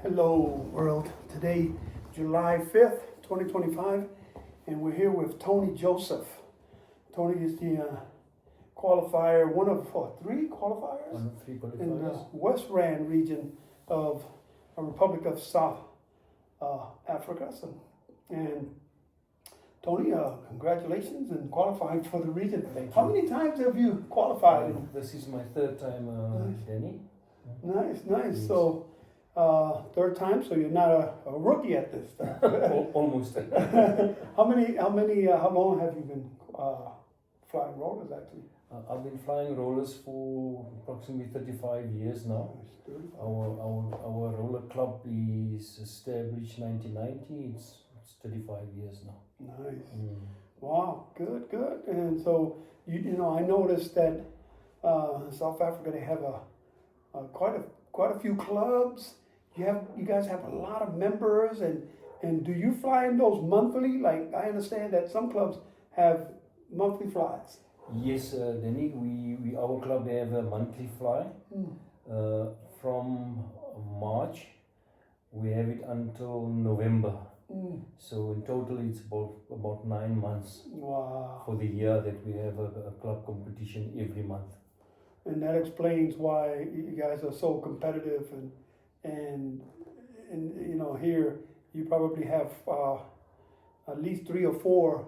Hello world. Today, July 5th, 2025, and we're here with Tony Joseph. Tony is the qualifier, one of three qualifiers One of three in the qualifiers. West Rand region of the Republic of South Africa. And Tony, congratulations and qualifying for the region. Thank How you. many times have you qualified? This is my third time, Danny. Nice. Yes. So, third time, so you're not a rookie at this stuff. Almost. How long have you been flying rollers actually? I've been flying rollers for approximately 35 years now. Our roller club is established 1990. It's 35 years now. Nice. Wow, good. And so you know, I noticed that in South Africa they have quite a few clubs. You guys have a lot of members, and do you fly in those monthly? Like I understand that some clubs have monthly flies. Yes, Danny. Our club have a monthly fly. From March, we have it until November. So in total, it's about 9 months. Wow. For the year that we have a club competition every month. And that explains why you guys are so competitive, and you know, here you probably have at least 3 or 4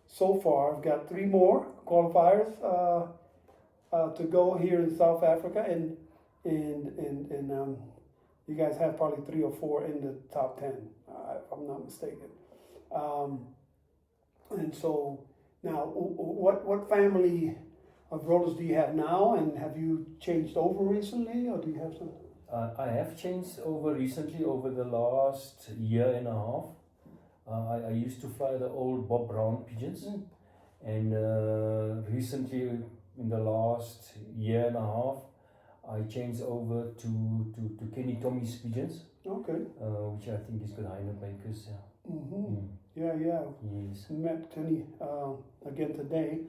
so far. I've got 3 more qualifiers to go here in South Africa, and you guys have probably 3 or 4 in the top 10, if I'm not mistaken. And so now, what family of rollers do you have now, and have you changed over recently, or do you have some? I have changed over recently, over the last year and a half. I used to fly the old Bob Brown pigeons, and recently, in the last year and a half, I changed over to Kenny Tommy's pigeons, Okay. which I think is good hind makers. Yeah. Yes. Met Kenny again today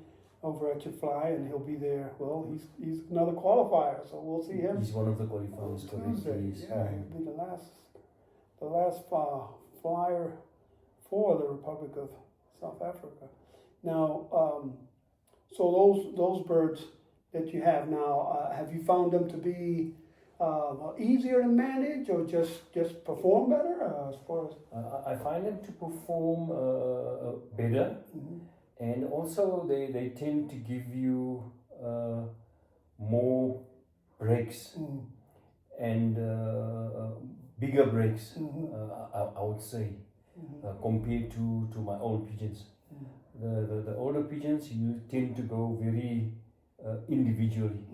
over at your fly, and he'll be there. Well, he's another qualifier, so we'll see him He's one of the qualifiers. Tuesday. Yes. Yeah, he'll be the last flyer for the Republic of South Africa. Now, so those birds that you have now, have you found them to be easier to manage, or just perform better as far as? I find them to perform better. And also they tend to give you more breaks and bigger breaks, I would say, compared to my old pigeons. The older pigeons, you tend to go very individually,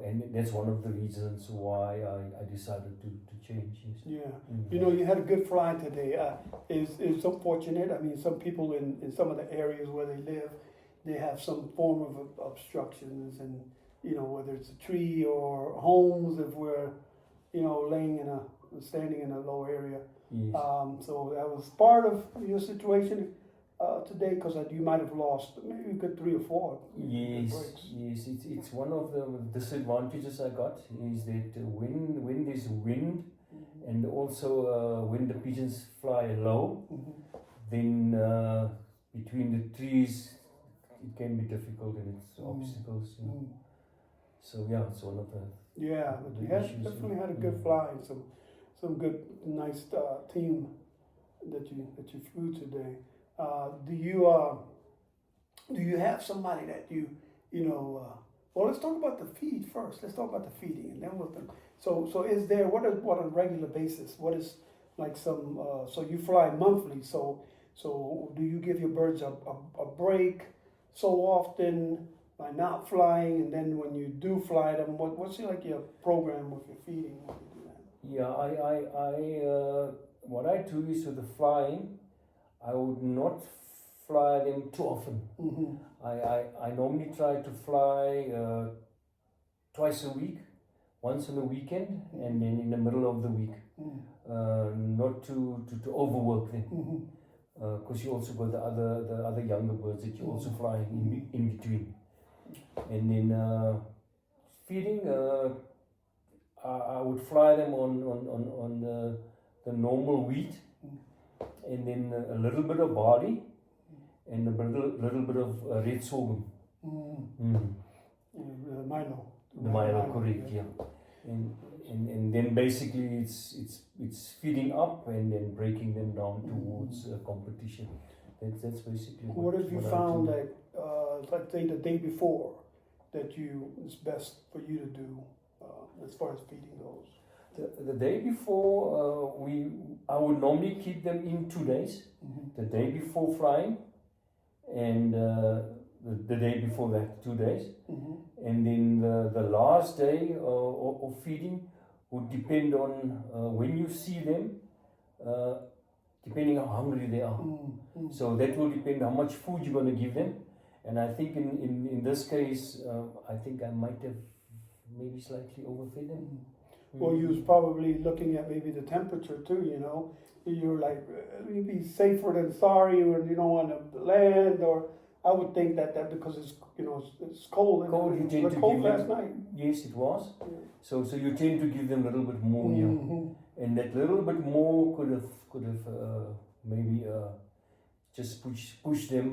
and that's one of the reasons why I decided to change. Yeah, you know, you had a good fly today. It's unfortunate. I mean, some people in some of the areas where they live, they have some form of obstructions, and you know, whether it's a tree or homes, if we're, you know, standing in a low area. Yes. So that was part of your situation today, because you might have lost maybe a good 3 or 4. Yes. It's one of the disadvantages I got is that when there's wind, and also when the pigeons fly low, then between the trees it can be difficult, and it's obstacles. So yeah, it's one of the but you issues. definitely had a good fly, and some good nice team that you flew today. Do you have somebody that you know? Well, let's talk about the feed first. Let's talk about the feeding, and then we'll. So is there what on a regular basis? What is like some? So you fly monthly. So do you give your birds a break so often by not flying, and then when you do fly them, what's like your program with your feeding? When you do that? Yeah, what I do is with the flying, I would not fly them too often. I normally try to fly twice a week, once on the weekend, and then in the middle of the week. Not to overwork them, because you also got the other younger birds that you also fly in between. And then feeding, I would fly them on the normal wheat, and then a little bit of barley, and a little bit of red sorghum. Milo. The Milo, correct, yeah. And then basically it's feeding up and then breaking them down towards competition. That's basically what have you found that let's say the day before that it's best for you to do as far as feeding goes? The day before I would normally keep them in 2 days. The day before flying and the day before that 2 days, and then the last day of feeding would depend on when you see them, depending how hungry they are. So that will depend how much food you're going to give them. And I think in this case, I think I might have maybe slightly overfed them. Well, you was probably looking at maybe the temperature too, you know. You're like, you'd be safer than sorry when you don't want to land, or I would think that because it's, you know, it's cold. Cold, you tend to cold give last them, night. Yes, it was. Yeah. So you tend to give them a little bit more, yeah. And that little bit more could have maybe just push them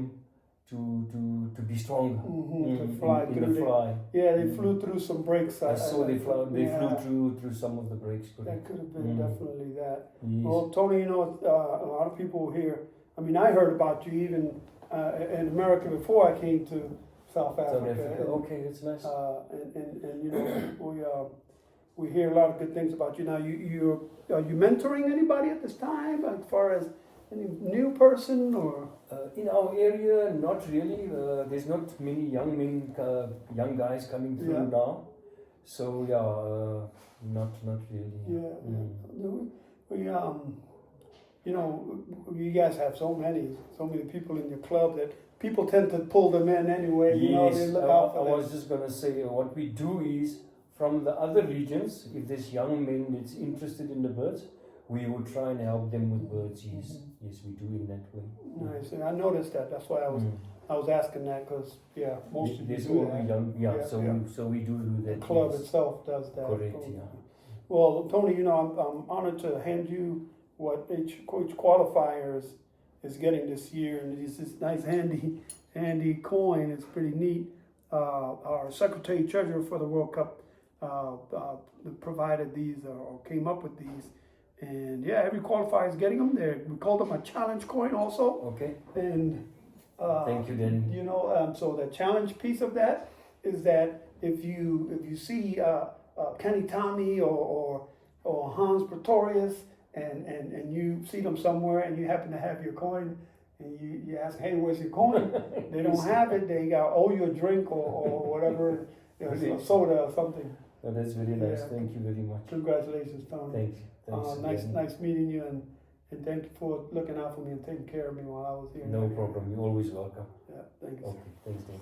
to be stronger. To fly in through the fly. Yeah, they flew through some breaks. I saw they flew through some of the breaks. That could have been definitely that. Yes. Well, Tony, you know, a lot of people here. I mean, I heard about you even in America before I came to South Africa. And, okay, that's nice. And you know, we hear a lot of good things about you. Now, are you mentoring anybody at this time, as far as any new person or? In our area, not really. There's not many young guys coming through now. So not really. You know, you guys have so many people in your club that people tend to pull them in anyway. Yes, you know, they look out for I was just gonna say what we do is from the other regions. If there's young men that's interested in the birds, we would try and help them with birds. Yes, we do in that way. Nice, and I noticed that. That's why I was asking that, because most of you do that. Young, so we do that. The club itself does that. Correct. Yeah. Well, Tony, you know, I'm honored to hand you what each qualifier is getting this year, and it's this nice handy coin. It's pretty neat. Our Secretary Treasurer for the World Cup provided these or came up with these. And every qualifier is getting them. We call them a challenge coin also. Okay. And thank you, then. You know, so the challenge piece of that is that if you see Kenny Tommy or Hans Pretorius and you see them somewhere and you happen to have your coin and you ask, hey, where's your coin? They don't have it. They owe you a drink or whatever, a soda or something. Oh, that's very nice. Thank you very much. Congratulations, Tony. Thank you. Nice meeting you, and thank you for looking out for me and taking care of me while I was here. No problem. You're always welcome. Yeah, thank you. Okay, thanks, Dave.